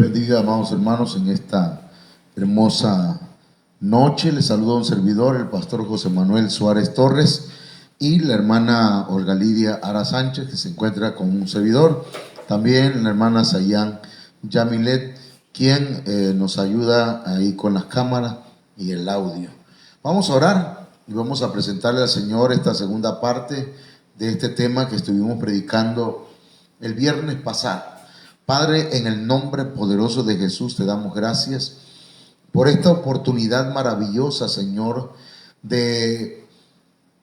bendiga, amados hermanos, en esta hermosa noche. Les saluda un servidor, el pastor José Manuel Suárez Torres, y la hermana Olga Lidia Ara Sánchez, que se encuentra con un servidor. También la hermana Sayán Yamilet, quien nos ayuda ahí con las cámaras y el audio. Vamos a orar y vamos a presentarle al Señor esta segunda parte de este tema que estuvimos predicando el viernes pasado. Padre, en el nombre poderoso de Jesús te damos gracias por esta oportunidad maravillosa, Señor, de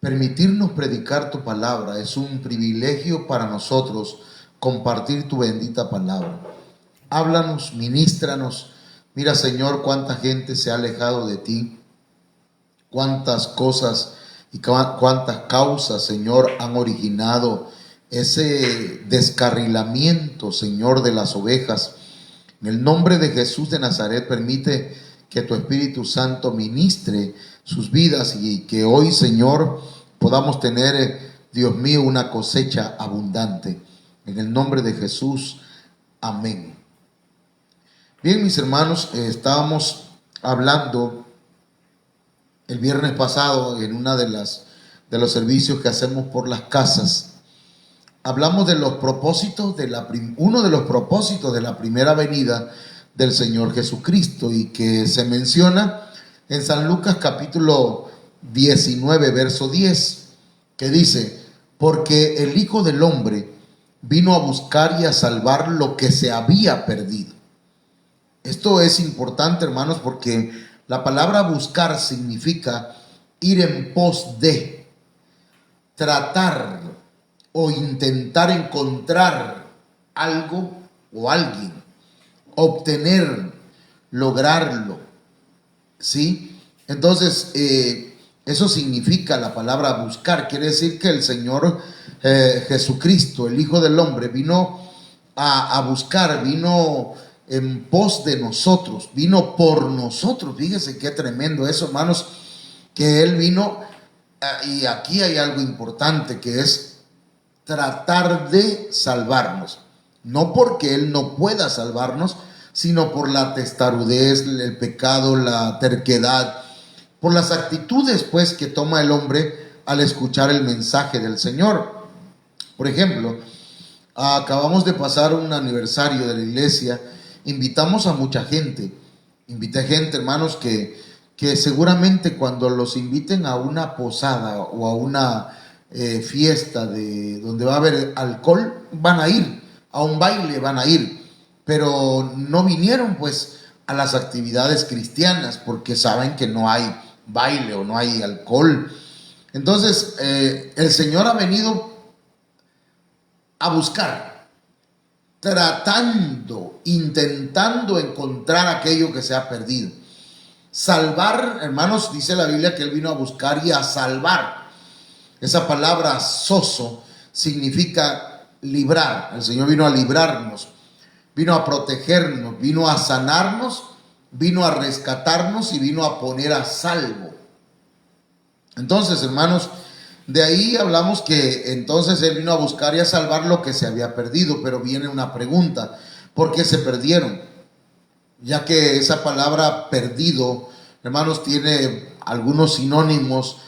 permitirnos predicar tu palabra. Es un privilegio para nosotros compartir tu bendita palabra. Háblanos, ministranos. Mira, Señor, cuánta gente se ha alejado de ti, cuántas cosas y cuántas causas, Señor, han originado ese descarrilamiento, Señor, de las ovejas. En el nombre de Jesús de Nazaret, permite que tu Espíritu Santo ministre sus vidas y que hoy, Señor, podamos tener, Dios mío, una cosecha abundante. En el nombre de Jesús, amén. Bien, mis hermanos, estábamos hablando el viernes pasado en una de los servicios que hacemos por las casas. Hablamos de los propósitos uno de los propósitos de la primera venida del Señor Jesucristo, y que se menciona en San Lucas capítulo 19 verso 10, que dice: porque el Hijo del Hombre vino a buscar y a salvar lo que se había perdido. Esto es importante, hermanos, porque la palabra buscar significa ir en pos de, tratar o intentar encontrar algo o alguien, obtener, lograrlo, ¿sí? Entonces, eso significa la palabra buscar. Quiere decir que el Señor Jesucristo, el Hijo del Hombre, vino a buscar, vino en pos de nosotros, vino por nosotros. Fíjese qué tremendo eso, hermanos, que Él vino, y aquí hay algo importante, que es tratar de salvarnos, no porque Él no pueda salvarnos, sino por la testarudez, el pecado, la terquedad, por las actitudes pues que toma el hombre al escuchar el mensaje del Señor. Por ejemplo, acabamos de pasar un aniversario de la iglesia, invitamos a mucha gente, invité gente, hermanos, que seguramente cuando los inviten a una posada o a una fiesta donde va a haber alcohol, van a ir, a un baile van a ir, pero no vinieron pues a las actividades cristianas porque saben que no hay baile o no hay alcohol. Entonces el Señor ha venido a buscar, tratando, intentando encontrar aquello que se ha perdido. Salvar, hermanos, dice la Biblia que Él vino a buscar y a salvar. Esa palabra sozo significa librar. El Señor vino a librarnos, vino a protegernos, vino a sanarnos, vino a rescatarnos y vino a poner a salvo. Entonces, hermanos, de ahí hablamos que entonces Él vino a buscar y a salvar lo que se había perdido. Pero viene una pregunta: ¿por qué se perdieron? Ya que esa palabra perdido, hermanos, tiene algunos sinónimos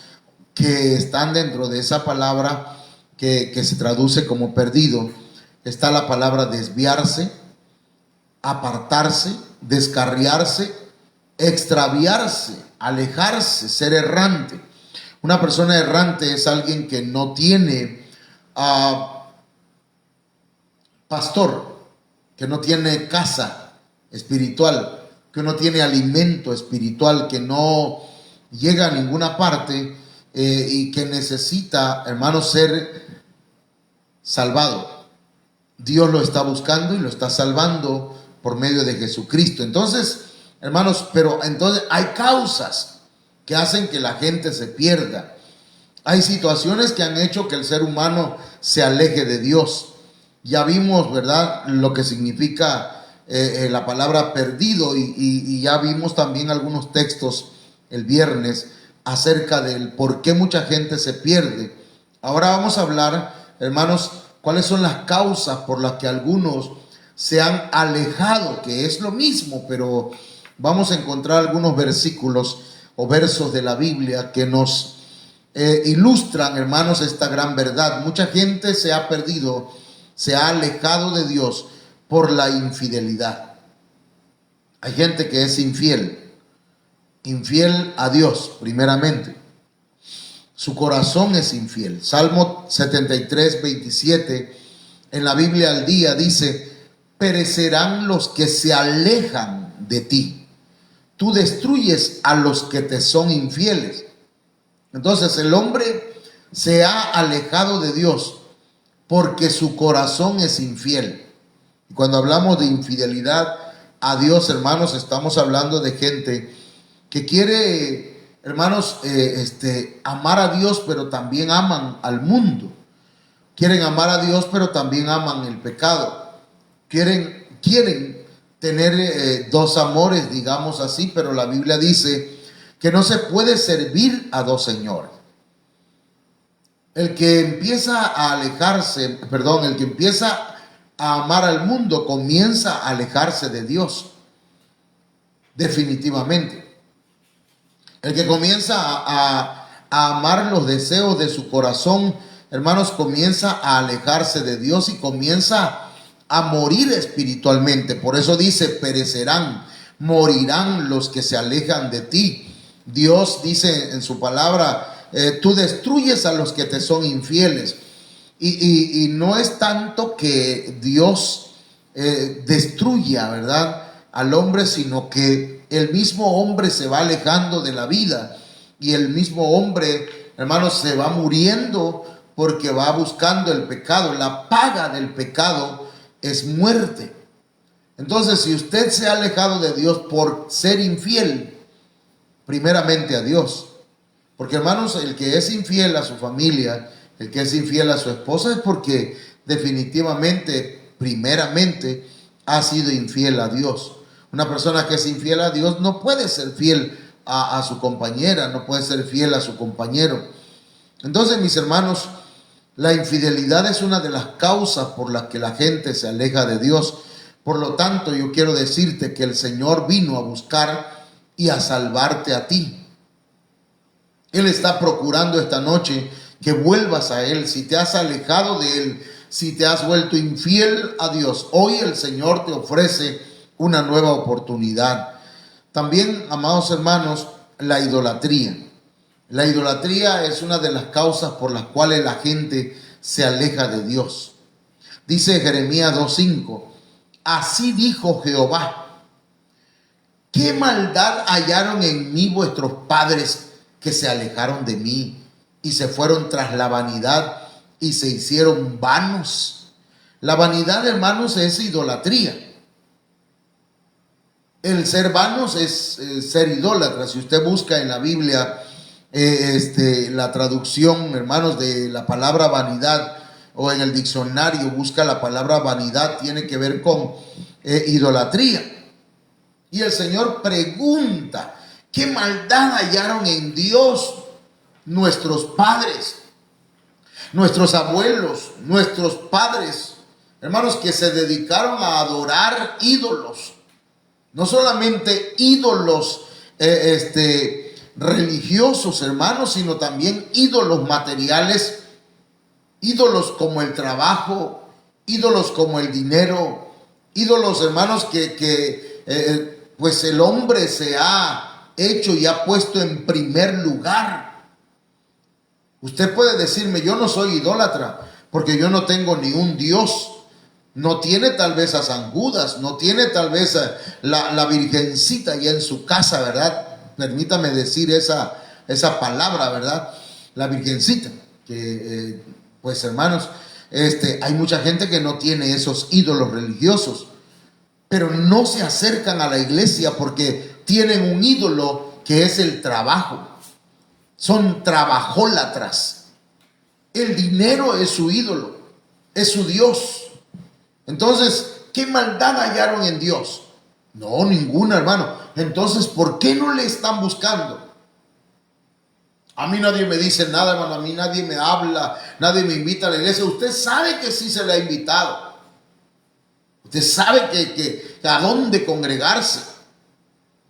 que están dentro de esa palabra que se traduce como perdido. Está la palabra desviarse, apartarse, descarriarse, extraviarse, alejarse, ser errante. Una persona errante es alguien que no tiene pastor, que no tiene casa espiritual, que no tiene alimento espiritual, que no llega a ninguna parte, y que necesita, hermanos, ser salvado. Dios lo está buscando y lo está salvando por medio de Jesucristo. Entonces, hermanos, pero entonces hay causas que hacen que la gente se pierda. Hay situaciones que han hecho que el ser humano se aleje de Dios. Ya vimos, ¿verdad?, lo que significa la palabra perdido, y ya vimos también algunos textos el viernes acerca del por qué mucha gente se pierde. Ahora vamos a hablar, hermanos, cuáles son las causas por las que algunos se han alejado, que es lo mismo, pero vamos a encontrar algunos versículos o versos de la Biblia que nos ilustran, hermanos, esta gran verdad. Mucha gente se ha perdido, se ha alejado de Dios por la infidelidad. Hay gente que es infiel a Dios primeramente. Su corazón es infiel. Salmo 73, 27 en la Biblia al día dice: perecerán los que se alejan de ti. Tú destruyes a los que te son infieles. Entonces el hombre se ha alejado de Dios porque su corazón es infiel. Y cuando hablamos de infidelidad a Dios, hermanos, estamos hablando de gente que quiere, hermanos, amar a Dios, pero también aman al mundo. Quieren amar a Dios, pero también aman el pecado. Quieren tener dos amores, digamos así, pero la Biblia dice que no se puede servir a dos señores. El que empieza a alejarse, el que empieza a amar al mundo, comienza a alejarse de Dios. Definitivamente. El que comienza a amar los deseos de su corazón, hermanos, comienza a alejarse de Dios y comienza a morir espiritualmente. Por eso dice: perecerán, morirán los que se alejan de ti. Dios dice en su palabra: tú destruyes a los que te son infieles. Y no es tanto que Dios destruya, ¿verdad?, al hombre, sino que el mismo hombre se va alejando de la vida y el mismo hombre, hermanos, se va muriendo porque va buscando el pecado. La paga del pecado es muerte. Entonces, si usted se ha alejado de Dios por ser infiel, primeramente a Dios, porque, hermanos, el que es infiel a su familia, el que es infiel a su esposa, es porque definitivamente, primeramente, ha sido infiel a Dios. Una persona que es infiel a Dios no puede ser fiel a su compañera, no puede ser fiel a su compañero. Entonces, mis hermanos, la infidelidad es una de las causas por las que la gente se aleja de Dios. Por lo tanto, yo quiero decirte que el Señor vino a buscar y a salvarte a ti. Él está procurando esta noche que vuelvas a Él. Si te has alejado de Él, si te has vuelto infiel a Dios, hoy el Señor te ofrece una nueva oportunidad. También, amados hermanos, la idolatría. La idolatría es una de las causas por las cuales la gente se aleja de Dios. Dice Jeremías 2:5: así dijo Jehová, ¿qué maldad hallaron en mí vuestros padres que se alejaron de mí y se fueron tras la vanidad y se hicieron vanos? La vanidad, hermanos, es idolatría. El ser vanos es ser idólatra. Si usted busca en la Biblia la traducción, hermanos, de la palabra vanidad, o en el diccionario busca la palabra vanidad, tiene que ver con idolatría. Y el Señor pregunta: ¿qué maldad hallaron en Dios nuestros padres, nuestros abuelos, nuestros padres, hermanos, que se dedicaron a adorar ídolos? No solamente ídolos religiosos, hermanos, sino también ídolos materiales, ídolos como el trabajo, ídolos como el dinero, ídolos, hermanos, que pues el hombre se ha hecho y ha puesto en primer lugar. Usted puede decirme: yo no soy idólatra porque yo no tengo ni un Dios. No tiene tal vez a San Judas, no tiene tal vez a la virgencita ya en su casa, ¿verdad? Permítame decir esa palabra, ¿verdad? La virgencita, que pues, hermanos, hay mucha gente que no tiene esos ídolos religiosos, pero no se acercan a la iglesia porque tienen un ídolo que es el trabajo. Son trabajólatras. El dinero es su ídolo, es su Dios. Entonces, ¿qué maldad hallaron en Dios? No, ninguna, hermano. Entonces, ¿por qué no le están buscando? A mí nadie me dice nada, hermano. A mí nadie me habla, nadie me invita a la iglesia. Usted sabe que sí se le ha invitado. Usted Usted sabe que a dónde congregarse.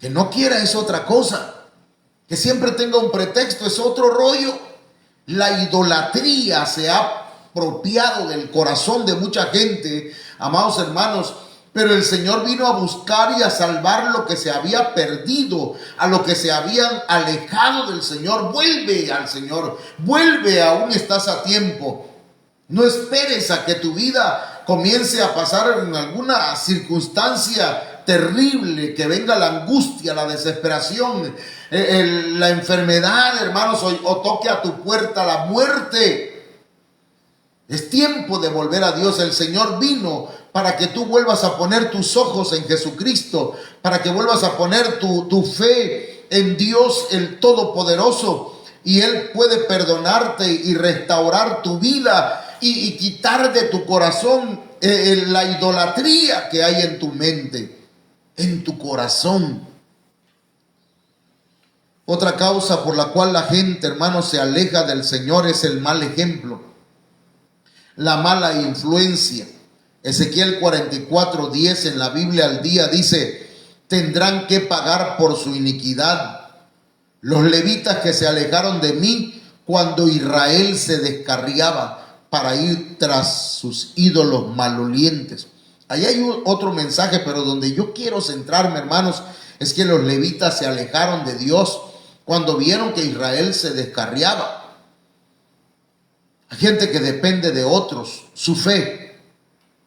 Que no quiera es otra cosa. Que siempre tenga un pretexto es otro rollo. La idolatría se ha apropiado del corazón de mucha gente, amados hermanos. Pero el Señor vino a buscar y a salvar lo que se había perdido, a lo que se habían alejado del Señor. Vuelve al Señor, vuelve, aún estás a tiempo. No esperes a que tu vida comience a pasar en alguna circunstancia terrible, que venga la angustia, la desesperación, la enfermedad, hermanos, o toque a tu puerta la muerte. Es tiempo de volver a Dios. El Señor vino para que tú vuelvas a poner tus ojos en Jesucristo, para que vuelvas a poner tu fe en Dios el Todopoderoso, y Él puede perdonarte y restaurar tu vida y quitar de tu corazón la idolatría que hay en tu mente, en tu corazón. Otra causa por la cual la gente, hermanos, se aleja del Señor es el mal ejemplo, la mala influencia. Ezequiel 44:10 en la Biblia al día dice: tendrán que pagar por su iniquidad los levitas que se alejaron de mí cuando Israel se descarriaba para ir tras sus ídolos malolientes. Ahí hay otro mensaje, pero donde yo quiero centrarme, hermanos, es que los levitas se alejaron de Dios cuando vieron que Israel se descarriaba. Hay gente que depende de otros, su fe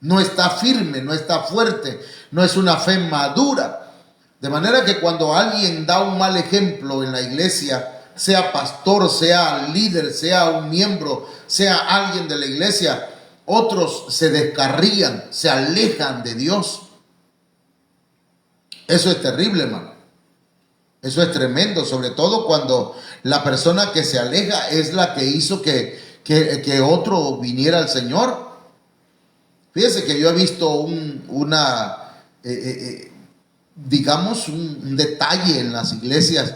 no está firme, no está fuerte, no es una fe madura. De manera que cuando alguien da un mal ejemplo en la iglesia, sea pastor, sea líder, sea un miembro, sea alguien de la iglesia, otros se descarrían, se alejan de Dios. Eso es terrible, hermano. Eso es tremendo, sobre todo cuando la persona que se aleja es la que hizo que otro viniera al Señor. Fíjese que yo he visto digamos, un detalle en las iglesias.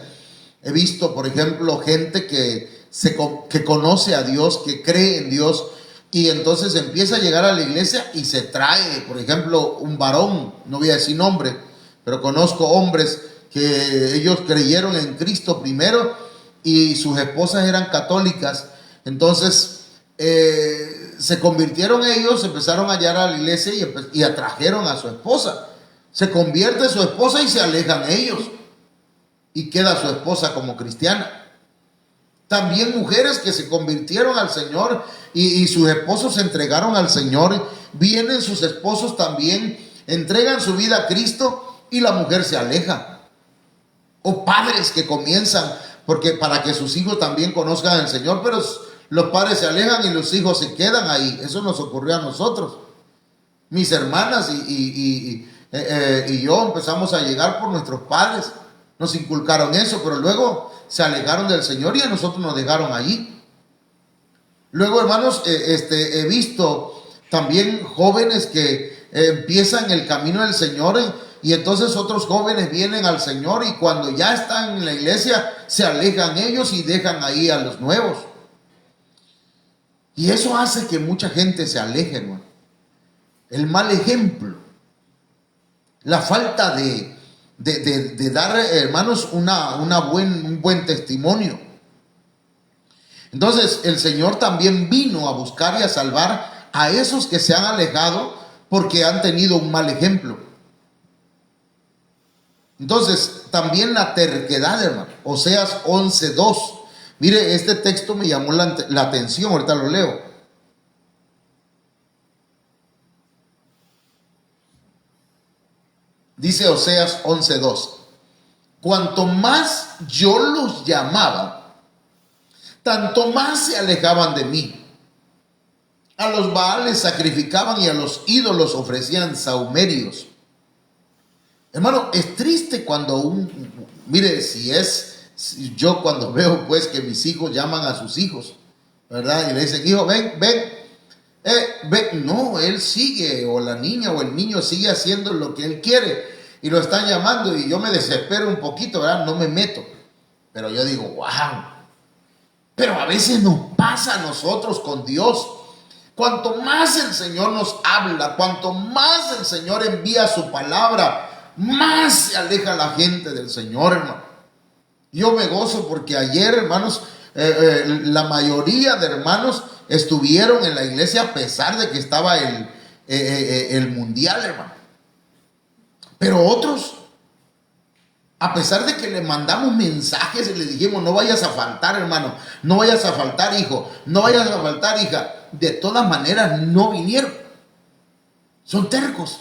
He visto, por ejemplo, gente que conoce a Dios, que cree en Dios, y entonces empieza a llegar a la iglesia y se trae, por ejemplo, un varón, no voy a decir nombre, pero conozco hombres que ellos creyeron en Cristo primero y sus esposas eran católicas. Entonces se convirtieron ellos, empezaron a llegar a la iglesia y atrajeron a su esposa. Se convierte su esposa y se alejan ellos, y queda su esposa como cristiana. También mujeres que se convirtieron al Señor y sus esposos se entregaron al Señor. Vienen sus esposos también, entregan su vida a Cristo y la mujer se aleja. O padres que comienzan, porque para que sus hijos también conozcan al Señor, pero los padres se alejan y los hijos se quedan ahí. Eso nos ocurrió a nosotros. Mis hermanas y yo empezamos a llegar por nuestros padres. Nos inculcaron eso, pero luego se alejaron del Señor y a nosotros nos dejaron allí. Luego, hermanos, he visto también jóvenes que empiezan el camino del Señor y entonces otros jóvenes vienen al Señor, y cuando ya están en la iglesia se alejan ellos y dejan ahí a los nuevos. Y eso hace que mucha gente se aleje, hermano. El mal ejemplo, la falta de dar, hermanos, un buen testimonio. Entonces el Señor también vino a buscar y a salvar a esos que se han alejado porque han tenido un mal ejemplo. Entonces también la terquedad, hermano. Oseas 11:2. Mire, este texto me llamó la atención, ahorita lo leo. Dice Oseas 11:2: cuanto más yo los llamaba, tanto más se alejaban de mí. A los Baales sacrificaban y a los ídolos ofrecían sahumerios. Hermano, es triste cuando mire, si yo cuando veo pues que mis hijos llaman a sus hijos, ¿verdad? Y le dicen: hijo, ven, ven. No, él sigue, o la niña o el niño sigue haciendo lo que él quiere y lo están llamando, y yo me desespero un poquito, ¿verdad? No me meto, pero yo digo: wow. Pero a veces nos pasa a nosotros con Dios. cuanto más el Señor nos habla, cuanto más el Señor envía su palabra, más se aleja la gente del Señor, hermano. Yo me gozo porque ayer, hermanos, la mayoría de hermanos estuvieron en la iglesia a pesar de que estaba el mundial, hermano. Pero otros, a pesar de que le mandamos mensajes y le dijimos, no vayas a faltar, hermano, no vayas a faltar, hijo, no vayas a faltar, hija, de todas maneras no vinieron. Son tercos.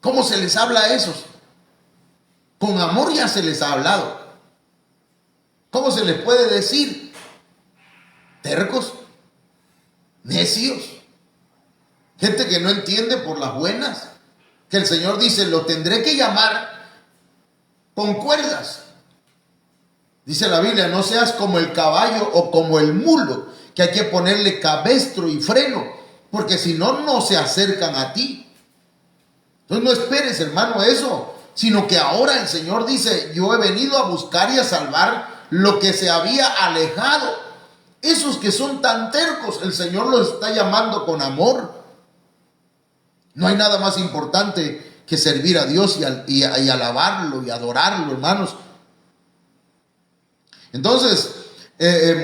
¿Cómo se les habla a esos? Con amor ya se les ha hablado. ¿Cómo se les puede decir? Tercos, necios, gente que no entiende por las buenas, que el Señor dice, lo tendré que llamar con cuerdas. Dice la Biblia, no seas como el caballo o como el mulo, que hay que ponerle cabestro y freno, porque si no, no se acercan a ti. Entonces no esperes, hermano, eso, sino que ahora el Señor dice, yo he venido a buscar y a salvar lo que se había alejado. Esos que son tan tercos, el Señor los está llamando con amor. No hay nada más importante que servir a Dios y alabarlo y adorarlo, hermanos. Entonces,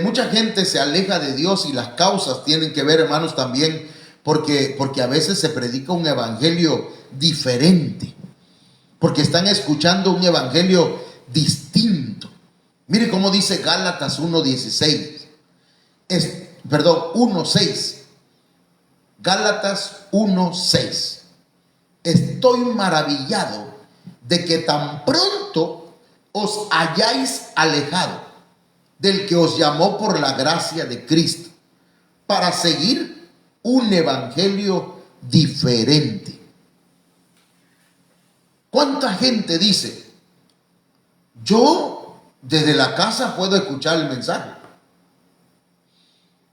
mucha gente se aleja de Dios y las causas tienen que ver, hermanos, también porque a veces se predica un evangelio diferente, porque están escuchando un evangelio distinto. Mire cómo dice Gálatas 1:16. 1:6. Gálatas 1:6. Estoy maravillado de que tan pronto os hayáis alejado del que os llamó por la gracia de Cristo para seguir un evangelio diferente. ¿Cuánta gente dice, yo desde la casa puedo escuchar el mensaje?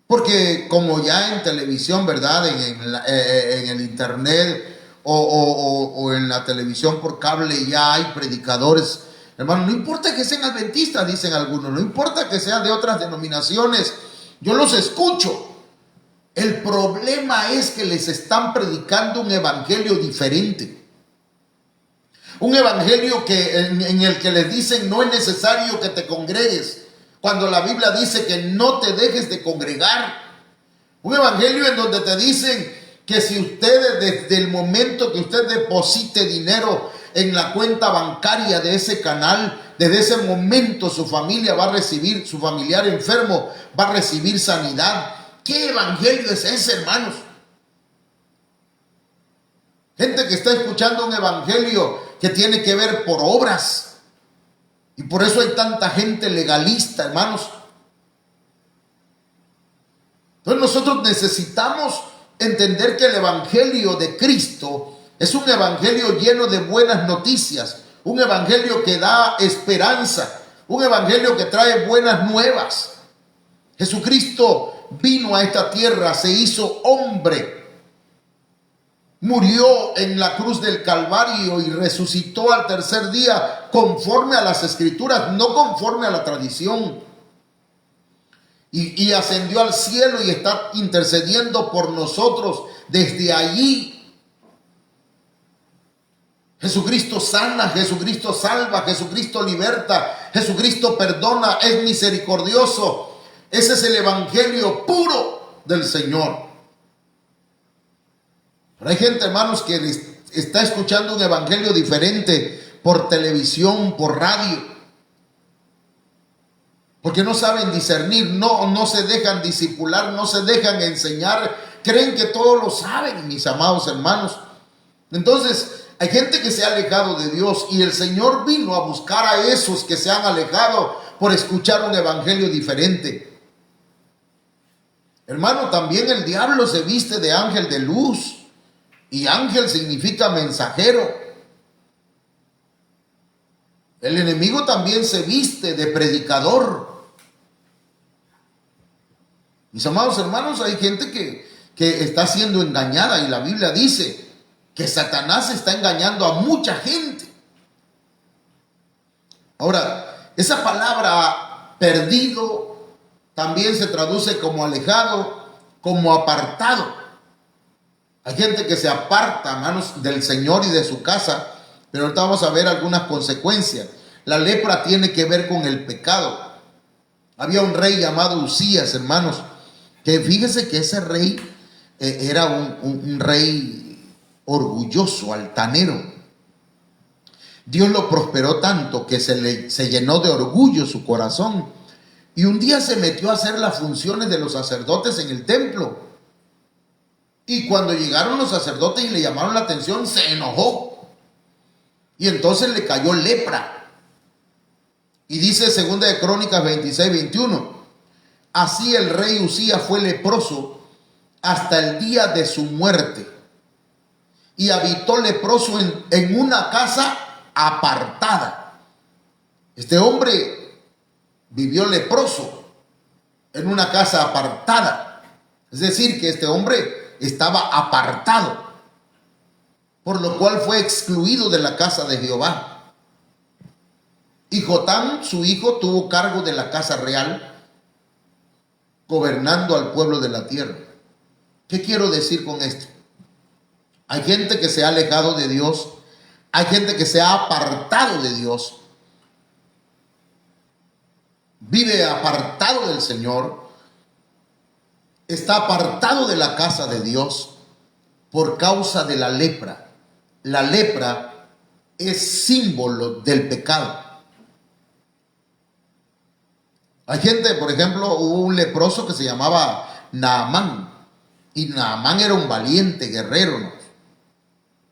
Porque como ya en televisión, ¿verdad? En el internet o en la televisión por cable ya hay predicadores. Hermano, no importa que sean adventistas, dicen algunos, no importa que sean de otras denominaciones, yo los escucho. El problema es que les están predicando un evangelio diferente. Un evangelio en el que les dicen no es necesario que te congregues, cuando la Biblia dice que no te dejes de congregar. Un evangelio en donde te dicen que si usted, desde el momento que usted deposite dinero en la cuenta bancaria de ese canal, desde ese momento su familia va a recibir, su familiar enfermo va a recibir sanidad. ¿Qué evangelio es ese, hermanos? Gente que está escuchando un evangelio que tiene que ver por obras. Y por eso hay tanta gente legalista, hermanos. Entonces nosotros necesitamos entender que el evangelio de Cristo es un evangelio lleno de buenas noticias, un evangelio que da esperanza, un evangelio que trae buenas nuevas. Jesucristo vino a esta tierra, se hizo hombre, murió en la cruz del Calvario y resucitó al tercer día conforme a las Escrituras, no conforme a la tradición. Y ascendió al cielo y está intercediendo por nosotros desde allí. Jesucristo sana, Jesucristo salva, Jesucristo liberta, Jesucristo perdona, es misericordioso. Ese es el evangelio puro del Señor. Pero hay gente, hermanos, que está escuchando un evangelio diferente por televisión, por radio, porque no saben discernir, no se dejan discipular, no se dejan enseñar, creen que todos lo saben, mis amados hermanos. Entonces, hay gente que se ha alejado de Dios y el Señor vino a buscar a esos que se han alejado por escuchar un evangelio diferente. Hermano, también el diablo se viste de ángel de luz. Y ángel significa mensajero. El enemigo también se viste de predicador. Mis amados hermanos, hay gente que está siendo engañada y la Biblia dice que Satanás está engañando a mucha gente. Ahora, esa palabra perdido también se traduce como alejado como apartado. Hay gente que se aparta, hermanos, del Señor y de su casa, pero ahorita vamos a ver algunas consecuencias. La lepra tiene que ver con el pecado. Había un rey llamado Usías, hermanos, que fíjese que ese rey era un rey orgulloso, altanero. Dios lo prosperó tanto que se llenó de orgullo su corazón. Y un día se metió a hacer las funciones de los sacerdotes en el templo. Y cuando llegaron los sacerdotes y le llamaron la atención, se enojó. Y entonces le cayó lepra. Y dice 2 de Crónicas 26-21. Así el rey Usías fue leproso hasta el día de su muerte. Y habitó leproso en una casa apartada. Este hombre vivió leproso en una casa apartada. Es decir, que este hombre estaba apartado, por lo cual fue excluido de la casa de Jehová. Y Jotam, su hijo, tuvo cargo de la casa real, gobernando al pueblo de la tierra. ¿Qué quiero decir con esto? Hay gente que se ha alejado de Dios. Hay gente que se ha apartado de Dios. Vive apartado del Señor. Está apartado de la casa de Dios por causa de la lepra. La lepra es símbolo del pecado. Hay gente, por ejemplo, hubo un leproso que se llamaba Naamán. Y Naamán era un valiente guerrero, ¿no?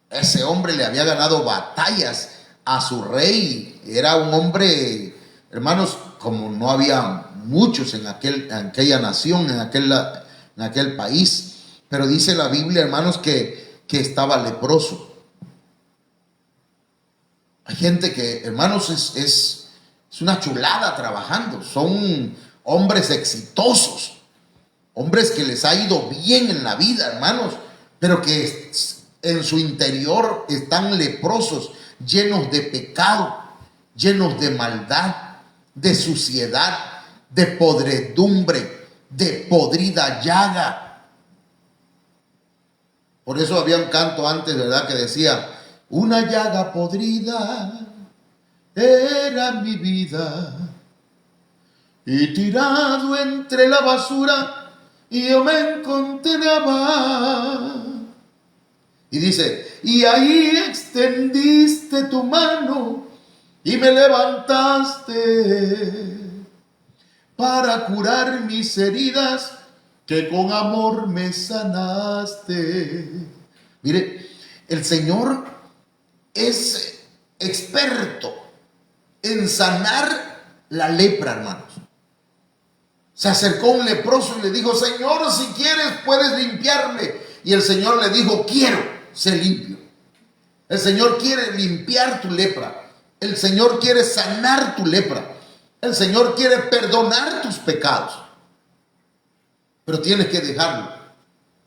Ese hombre le había ganado batallas a su rey. Era un hombre, hermanos, como no había muchos en aquella nación, en aquel país. Pero dice la Biblia, hermanos, que estaba leproso. Hay gente que, hermanos, es una chulada trabajando. Son hombres exitosos. Hombres que les ha ido bien en la vida, hermanos, pero que en su interior están leprosos, llenos de pecado, llenos de maldad, de suciedad, de podredumbre, de podrida llaga. Por eso había un canto antes, ¿verdad?, que decía: una llaga podrida era mi vida, y tirado entre la basura y yo me encontraba. Y dice: y ahí extendiste tu mano y me levantaste para curar mis heridas, que con amor me sanaste. Mire, el Señor es experto en sanar la lepra, hermanos. Se acercó un leproso y le dijo: Señor, si quieres puedes limpiarme. Y el Señor le dijo: quiero ser limpio. El Señor quiere limpiar tu lepra. El Señor quiere sanar tu lepra. El Señor quiere perdonar tus pecados. Pero tienes que dejarlo.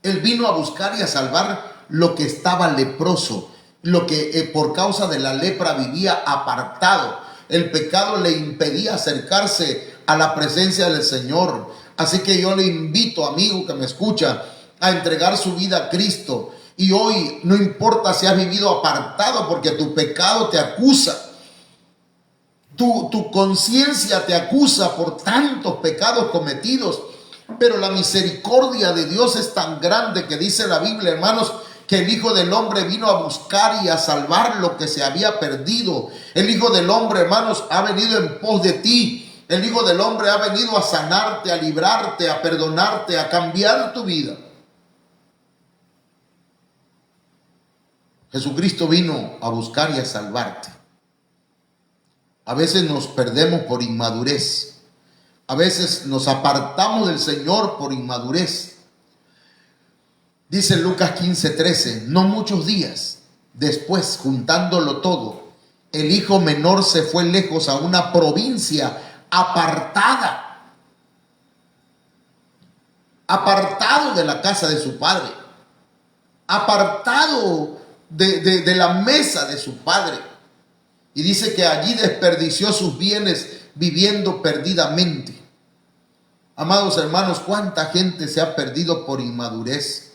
Él vino a buscar y a salvar lo que estaba leproso, lo que por causa de la lepra vivía apartado. El pecado le impedía acercarse a la presencia del Señor. Así que yo le invito, amigo que me escucha, a entregar su vida a Cristo. Y hoy no importa si has vivido apartado, porque tu pecado te acusa. Tu conciencia te acusa por tantos pecados cometidos. Pero la misericordia de Dios es tan grande que dice la Biblia, hermanos, que el Hijo del Hombre vino a buscar y a salvar lo que se había perdido. El Hijo del Hombre, hermanos, ha venido en pos de ti. El Hijo del Hombre ha venido a sanarte, a librarte, a perdonarte, a cambiar tu vida. Jesucristo vino a buscar y a salvarte. A veces nos perdemos por inmadurez. A veces nos apartamos del Señor por inmadurez. Dice Lucas 15:13, no muchos días después, juntándolo todo, el hijo menor se fue lejos a una provincia apartada, apartado de la casa de su padre, apartado de la mesa de su padre. Y dice que allí desperdició sus bienes viviendo perdidamente. Amados hermanos, ¿cuánta gente se ha perdido por inmadurez?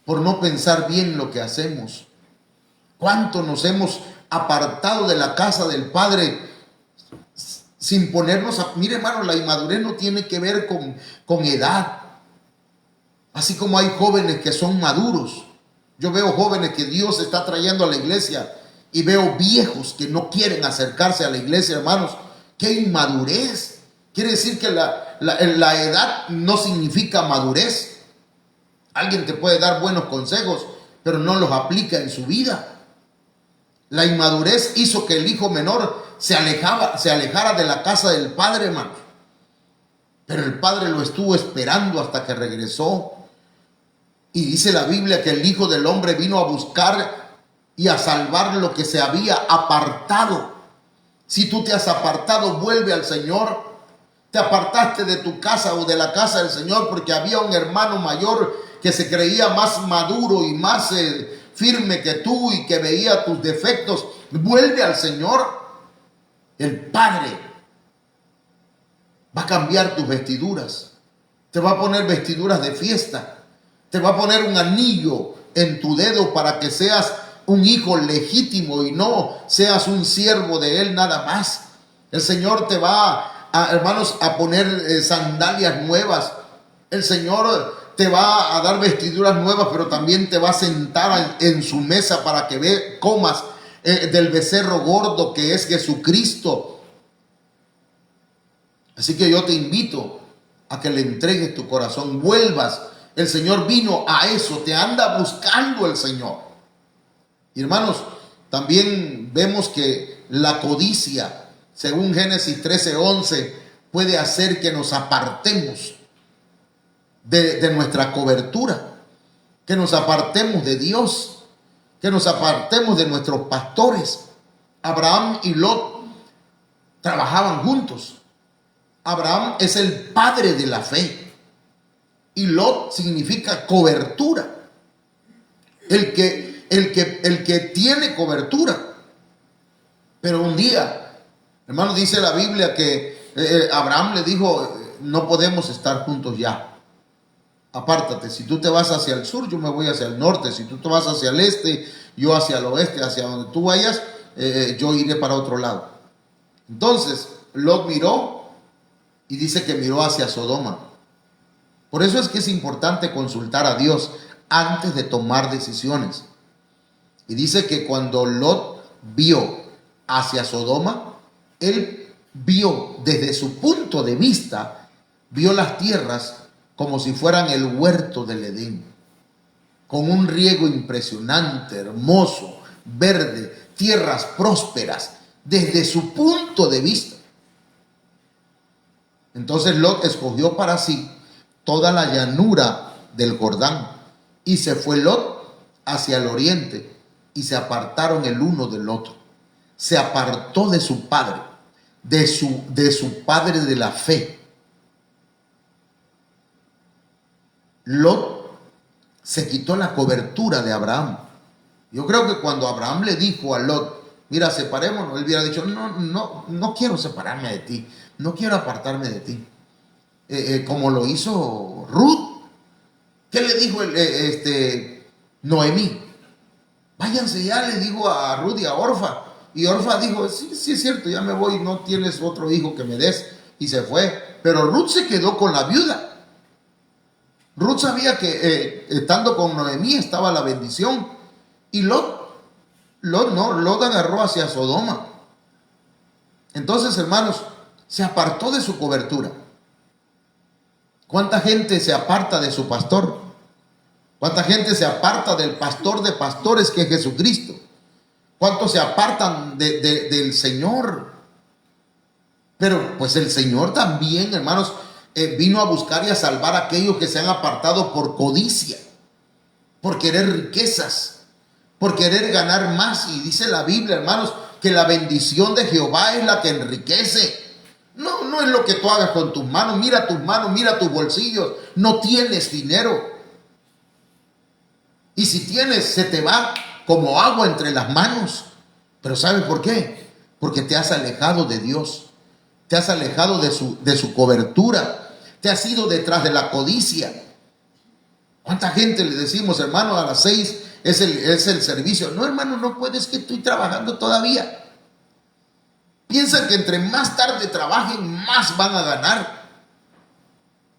Por no pensar bien lo que hacemos. ¿Cuánto nos hemos apartado de la casa del Padre sin ponernos a... Mire, hermano, la inmadurez no tiene que ver con edad. Así como hay jóvenes que son maduros. Yo veo jóvenes que Dios está trayendo a la iglesia y veo viejos que no quieren acercarse a la iglesia, hermanos. ¡Qué inmadurez! Quiere decir que la edad no significa madurez. Alguien te puede dar buenos consejos, pero no los aplica en su vida. La inmadurez hizo que el hijo menor se alejara de la casa del padre, hermano. Pero el padre lo estuvo esperando hasta que regresó. Y dice la Biblia que el Hijo del Hombre vino a buscar y a salvar lo que se había apartado. Si tú te has apartado, vuelve al Señor. Te apartaste de tu casa o de la casa del Señor porque había un hermano mayor que se creía más maduro y más firme que tú y que veía tus defectos. Vuelve al Señor. El Padre va a cambiar tus vestiduras. Te va a poner vestiduras de fiesta. Te va a poner un anillo en tu dedo para que seas un hijo legítimo y no seas un siervo de Él nada más. El Señor te va, hermanos, a poner sandalias nuevas. El Señor te va a dar vestiduras nuevas, pero también te va a sentar en su mesa para que comas del becerro gordo que es Jesucristo. Así que yo te invito a que le entregues tu corazón, vuelvas. El Señor vino a eso, te anda buscando el Señor. Y hermanos, también vemos que la codicia, según Génesis 13:11, puede hacer que nos apartemos de nuestra cobertura, que nos apartemos de Dios, que nos apartemos de nuestros pastores. Abraham y Lot trabajaban juntos. Abraham es el padre de la fe. Y Lot significa cobertura. El que tiene cobertura. Pero un día, hermano, dice la Biblia que Abraham le dijo: no podemos estar juntos ya. Apártate. Si tú te vas hacia el sur, yo me voy hacia el norte. Si tú te vas hacia el este, yo hacia el oeste. Hacia donde tú vayas, yo iré para otro lado. Entonces, Lot miró y dice que miró hacia Sodoma. Por eso es que es importante consultar a Dios antes de tomar decisiones. Y dice que cuando Lot vio hacia Sodoma, él vio desde su punto de vista, vio las tierras como si fueran el huerto del Edén, con un riego impresionante, hermoso, verde, tierras prósperas, desde su punto de vista. Entonces Lot escogió para sí toda la llanura del Jordán, y se fue Lot hacia el oriente, y se apartaron el uno del otro. Se apartó de su padre, de su padre de la fe. Lot se quitó la cobertura de Abraham. Yo creo que cuando Abraham le dijo a Lot: mira, separémonos, él hubiera dicho: no quiero separarme de ti, no quiero apartarme de ti. Como lo hizo Ruth. ¿Qué le dijo Noemí? Váyanse ya, le dijo a Ruth y a Orfa. Y Orfa dijo: sí es cierto, ya me voy, no tienes otro hijo que me des. Y se fue. Pero Ruth se quedó con la viuda. Ruth sabía que estando con Noemí estaba la bendición. Y Lot agarró hacia Sodoma. Entonces, hermanos, se apartó de su cobertura. ¿Cuánta gente se aparta de su pastor? ¿Cuánta gente se aparta del pastor de pastores que es Jesucristo? ¿Cuántos se apartan del Señor? Pero pues el Señor también, hermanos, vino a buscar y a salvar a aquellos que se han apartado por codicia, por querer riquezas, por querer ganar más. Y dice la Biblia, hermanos, que la bendición de Jehová es la que enriquece. No es lo que tú hagas con tus manos. Mira tus bolsillos. No tienes dinero. Y si tienes, se te va como agua entre las manos. Pero ¿sabes por qué? Porque te has alejado de Dios. te has alejado de su cobertura, te has ido detrás de la codicia. ¿Cuánta gente le decimos, hermano, a las 6 es el servicio? No, hermano, no puedes, que estoy trabajando todavía. Piensan que entre más tarde trabajen, más van a ganar.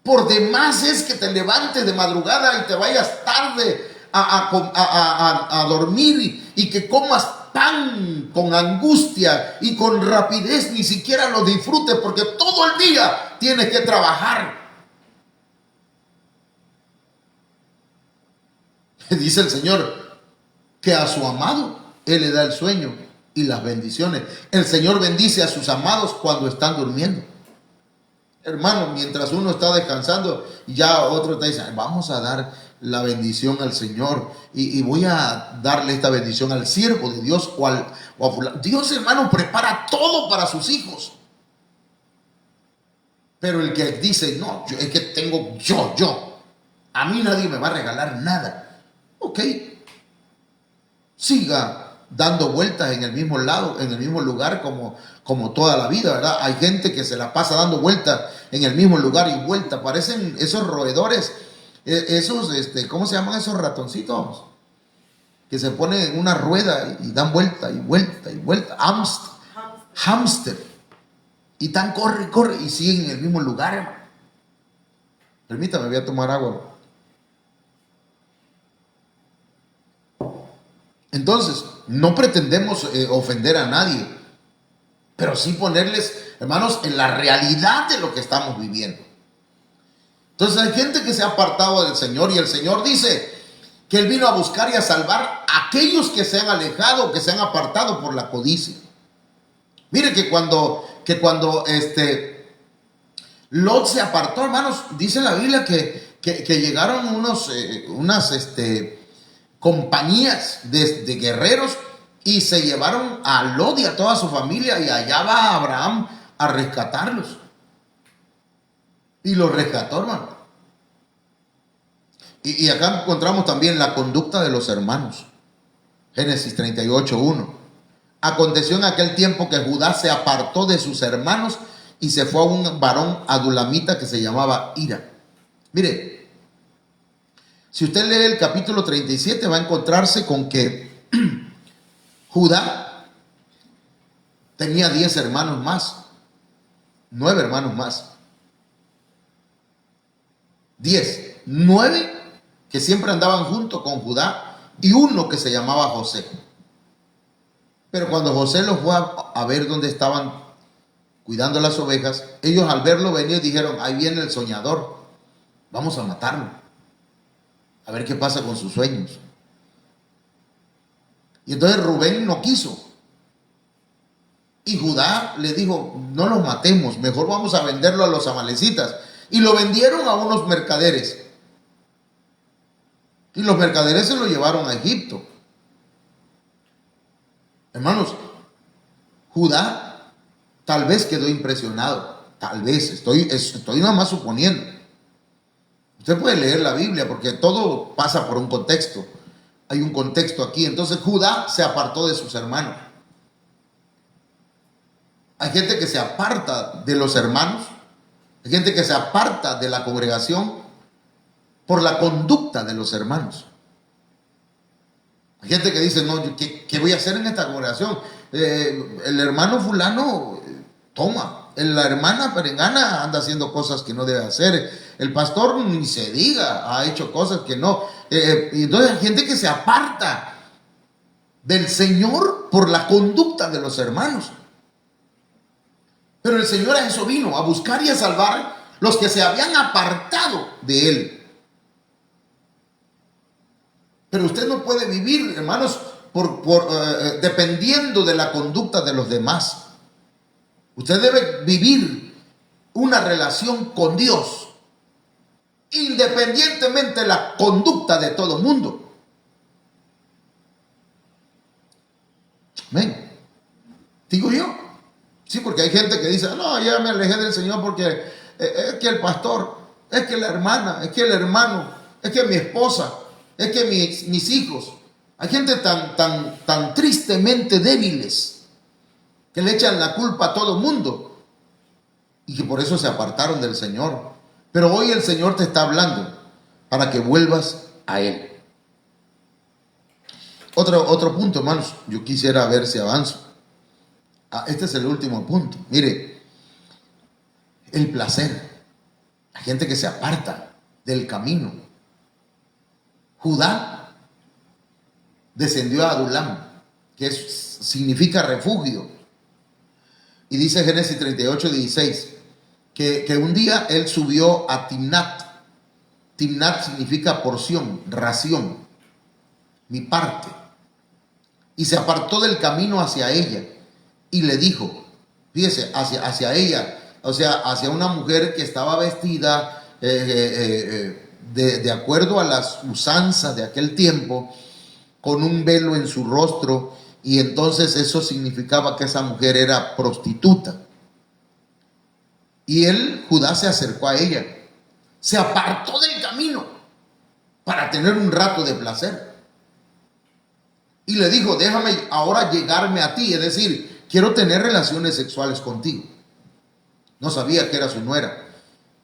Por demás es que te levantes de madrugada y te vayas tarde a dormir y que comas pan con angustia y con rapidez, ni siquiera lo disfrutes porque todo el día tienes que trabajar. Dice el Señor que a su amado Él le da el sueño y las bendiciones. El Señor bendice a sus amados cuando están durmiendo. Hermano, mientras uno está descansando, ya otro te dice, vamos a dar la bendición al Señor y voy a darle esta bendición al siervo de Dios o a fulano. Dios, hermano, prepara todo para sus hijos. Pero el que dice, no, es que tengo yo, a mí nadie me va a regalar nada. Ok, siga dando vueltas en el mismo lado, en el mismo lugar como toda la vida, ¿verdad? Hay gente que se la pasa dando vueltas en el mismo lugar y vuelta. Parecen esos roedores, esos, ¿cómo se llaman esos ratoncitos? Que se ponen en una rueda y dan vuelta y vuelta y vuelta. Hámster. Y tan corre y siguen en el mismo lugar, hermano. Permítame, voy a tomar agua. Entonces, no pretendemos ofender a nadie, pero sí ponerles, hermanos, en la realidad de lo que estamos viviendo. Entonces hay gente que se ha apartado del Señor y el Señor dice que Él vino a buscar y a salvar a aquellos que se han alejado, que se han apartado por la codicia. Mire que cuando Lot se apartó, hermanos, dice la Biblia que llegaron unas compañías de guerreros y se llevaron a Lot y a toda su familia, y allá va Abraham a rescatarlos. Y los rescató, hermano. Y acá encontramos también la conducta de los hermanos. Génesis 38:1. Aconteció en aquel tiempo que Judá se apartó de sus hermanos y se fue a un varón adulamita que se llamaba Hira. Mire, si usted lee el capítulo 37 va a encontrarse con que Judá tenía 10 hermanos más, 9 hermanos más. 10, 9 que siempre andaban junto con Judá y uno que se llamaba José. Pero cuando José los fue a ver dónde estaban cuidando las ovejas, ellos al verlo venir dijeron, ahí viene el soñador, vamos a matarlo, a ver qué pasa con sus sueños. Y entonces Rubén no quiso. Y Judá le dijo, no los matemos, mejor vamos a venderlo a los amalecitas. Y lo vendieron a unos mercaderes. Y los mercaderes se lo llevaron a Egipto. Hermanos, Judá tal vez quedó impresionado. Tal vez, estoy nada más suponiendo. Usted puede leer la Biblia porque todo pasa por un contexto. Hay un contexto aquí. Entonces Judá se apartó de sus hermanos. Hay gente que se aparta de los hermanos. Hay gente que se aparta de la congregación por la conducta de los hermanos. Hay gente que dice, no, ¿qué voy a hacer en esta congregación? El hermano fulano toma. La hermana perengana anda haciendo cosas que no debe hacer. El pastor ni se diga, ha hecho cosas que no. Y entonces hay gente que se aparta del Señor por la conducta de los hermanos. Pero el Señor a eso vino, a buscar y a salvar los que se habían apartado de Él. Pero usted no puede vivir, hermanos, dependiendo de la conducta de los demás. Usted debe vivir una relación con Dios, independientemente de la conducta de todo el mundo. Amén. Digo yo. Sí, porque hay gente que dice, no, ya me alejé del Señor porque es que el pastor, es que la hermana, es que el hermano, es que mi esposa, es que mis hijos. Hay gente tan tristemente débiles que le echan la culpa a todo el mundo. y que por eso se apartaron del Señor. Pero hoy el Señor te está hablando para que vuelvas a Él. Otro punto, hermanos, yo quisiera ver si avanzo. Este es el último punto. Mire, el placer. La gente que se aparta del camino. Judá descendió a Adulam, que significa refugio. Y dice Génesis 38:16, que un día él subió a Timnat. Timnat significa porción, ración, mi parte. Y se apartó del camino hacia ella y le dijo, fíjese, hacia ella, o sea, hacia una mujer que estaba vestida de acuerdo a las usanzas de aquel tiempo, con un velo en su rostro, y entonces eso significaba que esa mujer era prostituta. Y Judá se acercó a ella, se apartó del camino para tener un rato de placer. Y le dijo, déjame ahora llegarme a ti, es decir, quiero tener relaciones sexuales contigo. No sabía que era su nuera.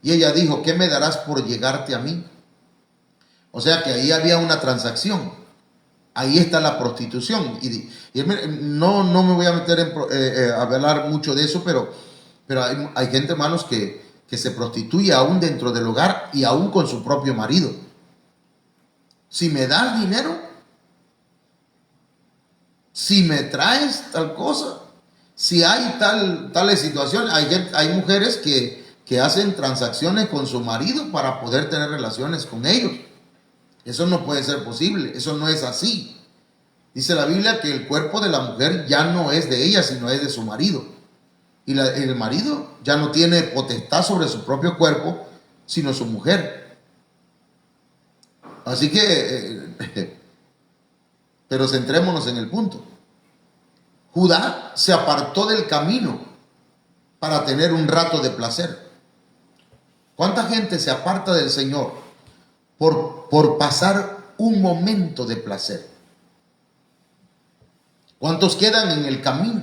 Y ella dijo, ¿qué me darás por llegarte a mí? O sea que ahí había una transacción. Ahí está la prostitución. Y no me voy a meter a hablar mucho de eso, pero hay gente, hermanos, que se prostituye aún dentro del hogar y aún con su propio marido. Si me das dinero, si me traes tal cosa, si hay tales situaciones, hay mujeres que hacen transacciones con su marido para poder tener relaciones con ellos. Eso no puede ser posible, eso no es así. Dice la Biblia que el cuerpo de la mujer ya no es de ella, sino es de su marido. Y el marido ya no tiene potestad sobre su propio cuerpo, sino su mujer. Así que, pero centrémonos en el punto. Judá se apartó del camino para tener un rato de placer. ¿Cuánta gente se aparta del Señor por pasar un momento de placer? ¿Cuántos quedan en el camino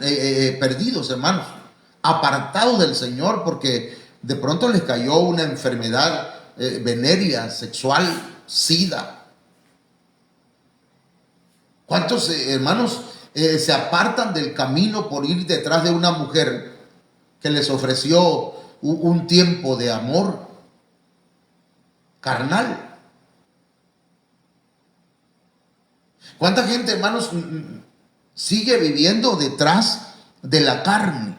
perdidos, hermanos? Apartados del Señor porque de pronto les cayó una enfermedad venérea, sexual, SIDA. ¿Cuántos hermanos se apartan del camino por ir detrás de una mujer que les ofreció un tiempo de amor carnal? ¿Cuánta gente, hermanos, sigue viviendo detrás de la carne?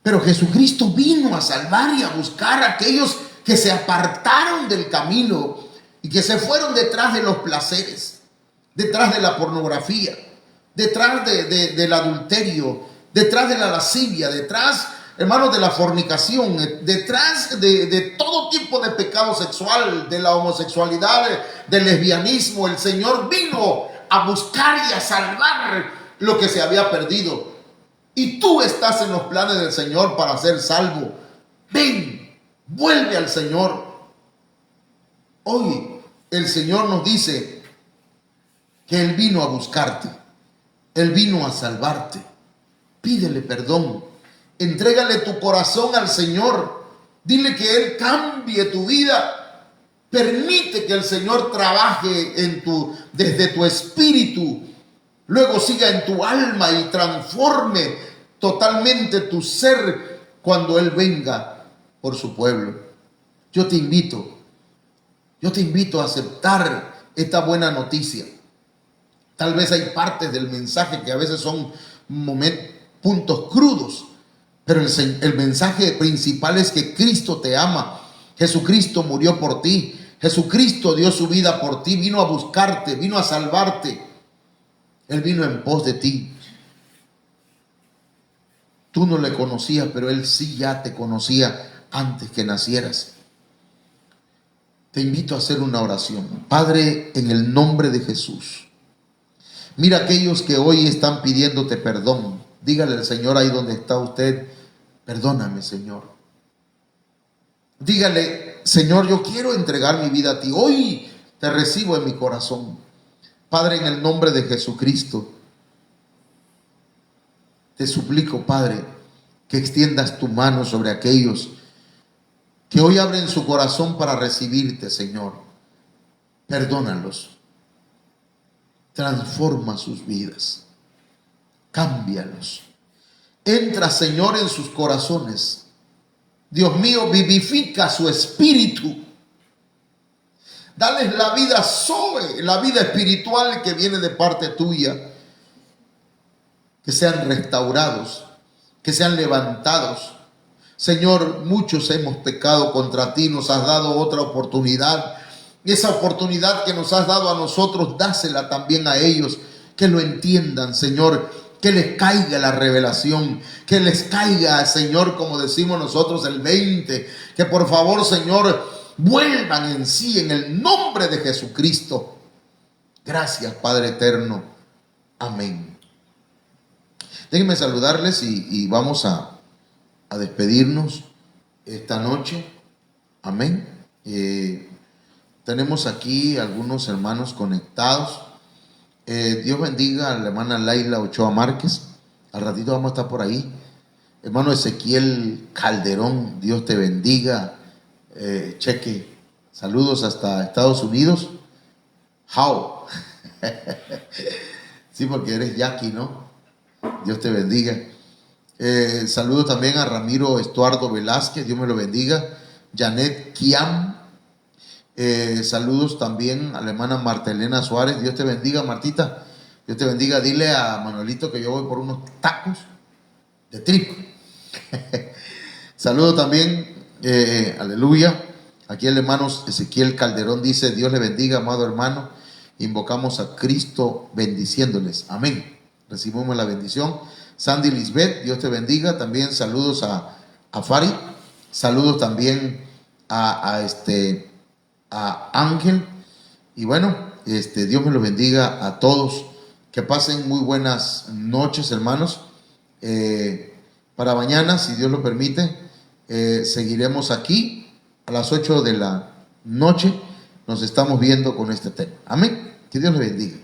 Pero Jesucristo vino a salvar y a buscar a aquellos que se apartaron del camino y que se fueron detrás de los placeres, detrás de la pornografía, detrás del adulterio, detrás de la lascivia, detrás, hermanos, de la fornicación, detrás de todo tipo de pecado sexual, de la homosexualidad, del lesbianismo. El Señor vino a buscar y a salvar lo que se había perdido. Y tú estás en los planes del Señor para ser salvo. Ven, vuelve al Señor. Hoy el Señor nos dice que Él vino a buscarte. Él vino a salvarte. Pídele perdón. Entrégale tu corazón al Señor. Dile que Él cambie tu vida. Permite que el Señor trabaje desde tu espíritu. Luego siga en tu alma y transforme totalmente tu ser cuando Él venga por su pueblo. Yo te invito a aceptar esta buena noticia. Tal vez hay partes del mensaje que a veces son puntos crudos, pero el mensaje principal es que Cristo te ama. Jesucristo murió por ti. Jesucristo dio su vida por ti. Vino a buscarte, vino a salvarte. Él vino en pos de ti. Tú no le conocías, pero Él sí ya te conocía antes que nacieras. Te invito a hacer una oración. Padre, en el nombre de Jesús, mira a aquellos que hoy están pidiéndote perdón. Dígale al Señor ahí donde está usted, perdóname, Señor. Dígale, Señor, yo quiero entregar mi vida a ti. Hoy te recibo en mi corazón. Padre, en el nombre de Jesucristo, te suplico, Padre, que extiendas tu mano sobre aquellos que hoy abren su corazón para recibirte, Señor. Perdónalos, transforma sus vidas, cámbialos. Entra, Señor, en sus corazones. Dios mío, vivifica su espíritu. Dales la vida zoe, la vida espiritual que viene de parte tuya. Que sean restaurados, que sean levantados. Señor, muchos hemos pecado contra ti, nos has dado otra oportunidad. Y esa oportunidad que nos has dado a nosotros, dásela también a ellos, que lo entiendan, Señor, que les caiga la revelación, que les caiga, Señor, como decimos nosotros, el 20, que por favor, Señor, vuelvan en sí en el nombre de Jesucristo. Gracias, Padre eterno. Amén. Déjenme saludarles y vamos a despedirnos esta noche. Amén. Tenemos aquí algunos hermanos conectados. Dios bendiga a la hermana Laila Ochoa Márquez. Al ratito vamos a estar por ahí. Hermano Ezequiel Calderón, Dios te bendiga. Cheque, saludos hasta Estados Unidos. How? Sí, porque eres Jackie, ¿no? Dios te bendiga. Saludo también a Ramiro Estuardo Velázquez, Dios me lo bendiga. Janet Kiam. Saludos también a la hermana Marta Elena Suárez, Dios te bendiga, Martita. Dios te bendiga. Dile a Manuelito que yo voy por unos tacos de tripa. Saludo también, aleluya. Aquí el hermano Ezequiel Calderón dice: Dios le bendiga, amado hermano. Invocamos a Cristo bendiciéndoles. Amén. Recibimos la bendición. Sandy Lisbeth, Dios te bendiga. También saludos a Farid. Saludos también a Ángel. Y bueno, Dios me los bendiga a todos. Que pasen muy buenas noches, hermanos. Para mañana, si Dios lo permite, seguiremos aquí a las 8 de la noche. Nos estamos viendo con este tema. Amén. Que Dios les bendiga.